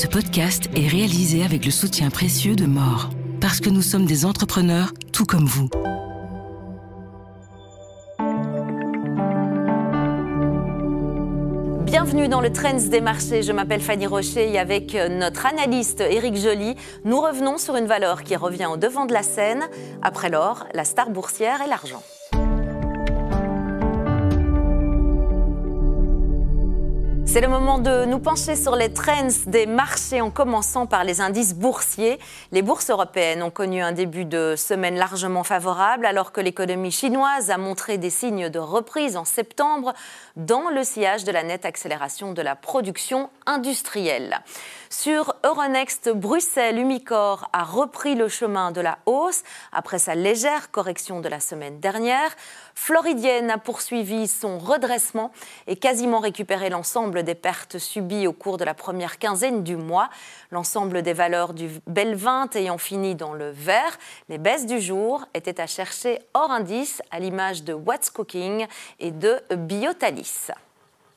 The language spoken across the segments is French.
Ce podcast est réalisé avec le soutien précieux de More. Parce que nous sommes des entrepreneurs tout comme vous. Bienvenue dans le Trends des marchés. Je m'appelle Fanny Rocher et avec notre analyste Éric Joly, nous revenons sur une valeur qui revient au devant de la scène. Après l'or, la star boursière et l'argent. C'est le moment de nous pencher sur les trends des marchés en commençant par les indices boursiers. Les bourses européennes ont connu un début de semaine largement favorable alors que l'économie chinoise a montré des signes de reprise en septembre dans le sillage de la nette accélération de la production industrielle. Sur Euronext, Bruxelles, Umicore a repris le chemin de la hausse après sa légère correction de la semaine dernière. Floridienne a poursuivi son redressement et quasiment récupéré l'ensemble des pertes subies au cours de la première quinzaine du mois. L'ensemble des valeurs du BEL 20 ayant fini dans le vert, les baisses du jour étaient à chercher hors indice à l'image de What's Cooking et de Biotalis.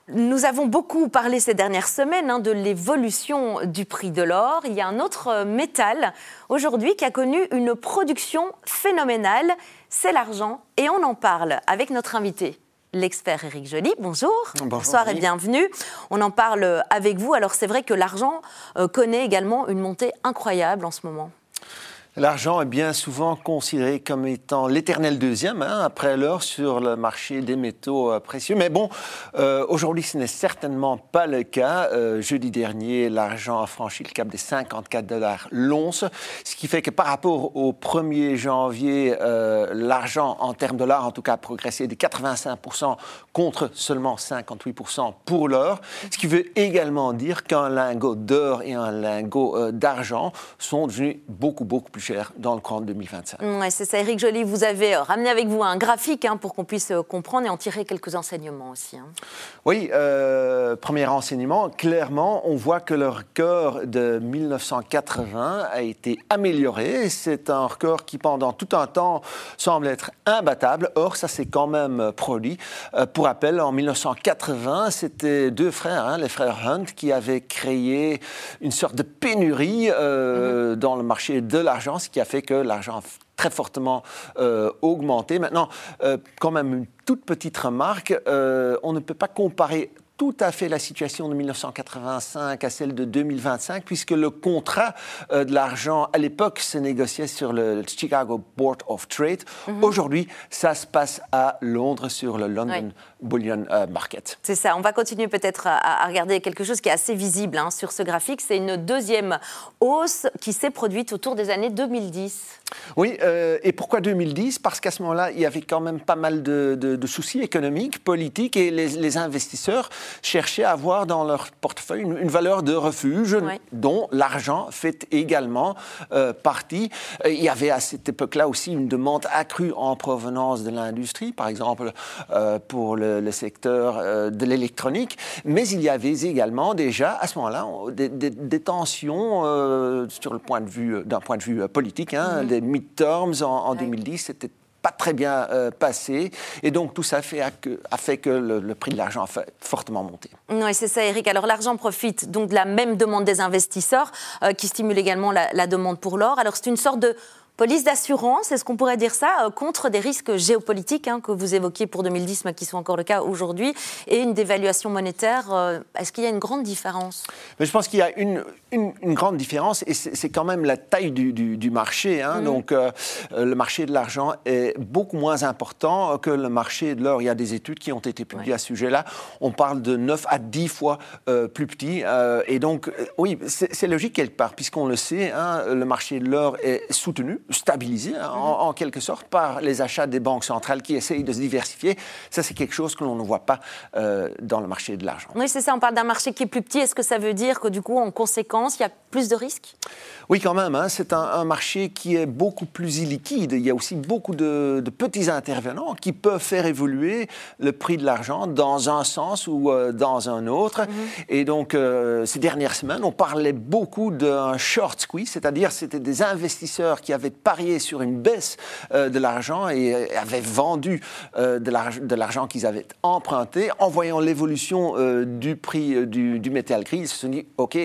Nous avons beaucoup parlé ces dernières semaines de l'évolution du prix de l'or. Il y a un autre métal aujourd'hui qui a connu une production phénoménale, c'est l'argent. Et on en parle avec notre invité, l'expert Éric Joly. Bonjour. Bonsoir et bienvenue. On en parle avec vous. Alors c'est vrai que l'argent connaît également une montée incroyable en ce moment. L'argent est bien souvent considéré comme étant l'éternel deuxième, après l'or, sur le marché des métaux précieux. Mais bon, aujourd'hui, ce n'est certainement pas le cas. Jeudi dernier, l'argent a franchi le cap des $54 l'once, ce qui fait que par rapport au 1er janvier, l'argent, en termes de dollars, en tout cas, a progressé de 85% contre seulement 58% pour l'or, ce qui veut également dire qu'un lingot d'or et un lingot d'argent sont devenus beaucoup plus cher dans le courant de 2025. Oui, c'est ça, Éric Joly. Vous avez ramené avec vous un graphique pour qu'on puisse comprendre et en tirer quelques enseignements aussi. Oui, premier enseignement, clairement, on voit que le record de 1980 a été amélioré. C'est un record qui, pendant tout un temps, semble être imbattable. Or, ça s'est quand même produit. Pour rappel, en 1980, c'était deux frères, les frères Hunt, qui avaient créé une sorte de pénurie dans le marché de l'argent, ce qui a fait que l'argent a très fortement augmenté. Maintenant, quand même une toute petite remarque, on ne peut pas comparer tout à fait la situation de 1985 à celle de 2025, puisque le contrat de l'argent, à l'époque, se négociait sur le Chicago Board of Trade. Aujourd'hui, ça se passe à Londres, sur le London Bullion Market. C'est ça. On va continuer peut-être à regarder quelque chose qui est assez visible sur ce graphique. C'est une deuxième hausse qui s'est produite autour des années 2010. Oui, et pourquoi 2010 ? Parce qu'à ce moment-là, il y avait quand même pas mal de soucis économiques, politiques, et les investisseurs cherchaient à avoir dans leur portefeuille une valeur de refuge dont l'argent fait également partie. Il y avait à cette époque-là aussi une demande accrue en provenance de l'industrie, par exemple pour le secteur de l'électronique, mais il y avait également déjà à ce moment-là des tensions d'un point de vue politique, des midterms en 2010, c'était pas très bien passé. Et donc, tout ça a fait que le prix de l'argent a fortement monté. Oui, c'est ça, Éric. Alors, l'argent profite donc de la même demande des investisseurs qui stimule également la demande pour l'or. Alors, c'est une sorte de police d'assurance, est-ce qu'on pourrait dire ça, contre des risques géopolitiques que vous évoquiez pour 2010, mais qui sont encore le cas aujourd'hui, et une dévaluation monétaire. Est-ce qu'il y a une grande différence ? Mais je pense qu'il y a une grande différence, et c'est quand même la taille du marché. Donc, le marché de l'argent est beaucoup moins important que le marché de l'or. Il y a des études qui ont été publiées à ce sujet-là. On parle de 9 à 10 fois plus petit. Et donc, oui, c'est logique quelque part, puisqu'on le sait, le marché de l'or est soutenu, stabilisé en quelque sorte par les achats des banques centrales qui essayent de se diversifier. Ça, c'est quelque chose que l'on ne voit pas dans le marché de l'argent. Oui, c'est ça. On parle d'un marché qui est plus petit. Est-ce que ça veut dire que du coup, en conséquence, il y a plus de risques ? Oui, quand même. C'est un marché qui est beaucoup plus illiquide. Il y a aussi beaucoup de petits intervenants qui peuvent faire évoluer le prix de l'argent dans un sens ou dans un autre. Et donc, ces dernières semaines, on parlait beaucoup d'un short squeeze, c'est-à-dire c'était des investisseurs qui avaient parié sur une baisse de l'argent et avaient vendu de l'argent qu'ils avaient emprunté. En voyant l'évolution du prix du métal gris, ils se sont dit, OK,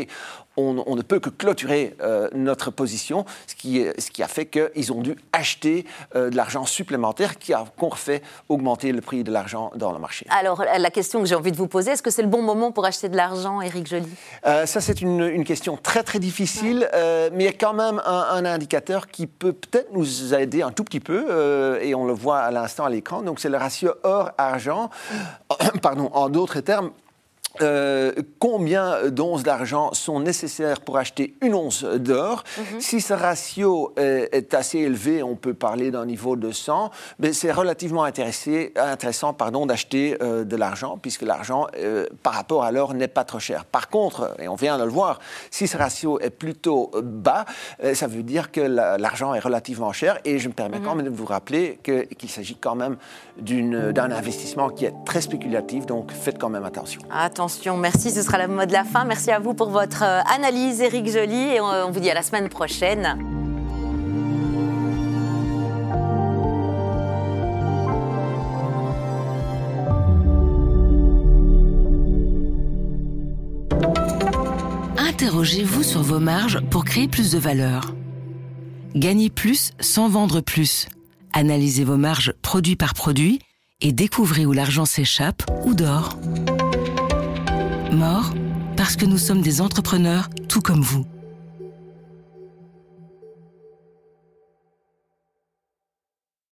on ne peut que clôturer notre position, ce qui a fait qu'ils ont dû acheter de l'argent supplémentaire qui a encore fait augmenter le prix de l'argent dans le marché. Alors, la question que j'ai envie de vous poser, est-ce que c'est le bon moment pour acheter de l'argent, Éric Joly? Ça, c'est une question très, très difficile, mais il y a quand même un indicateur qui peut peut-être nous aider un tout petit peu, et on le voit à l'instant à l'écran. Donc, c'est le ratio or-argent. Pardon, en d'autres termes, combien d'onces d'argent sont nécessaires pour acheter une once d'or. Si ce ratio est assez élevé, on peut parler d'un niveau de 100, mais c'est relativement intéressant d'acheter de l'argent, puisque l'argent, par rapport à l'or, n'est pas trop cher. Par contre, et on vient de le voir, si ce ratio est plutôt bas, ça veut dire que l'argent est relativement cher, et je me permets quand même de vous rappeler qu'il s'agit quand même d'un investissement qui est très spéculatif, donc faites quand même attention. Attention, merci, ce sera le mot de la fin. Merci à vous pour votre analyse, Éric Joly, et on vous dit à la semaine prochaine. Interrogez-vous sur vos marges pour créer plus de valeur. Gagnez plus sans vendre plus. Analysez vos marges produit par produit et découvrez où l'argent s'échappe ou dort. Mort, parce que nous sommes des entrepreneurs tout comme vous.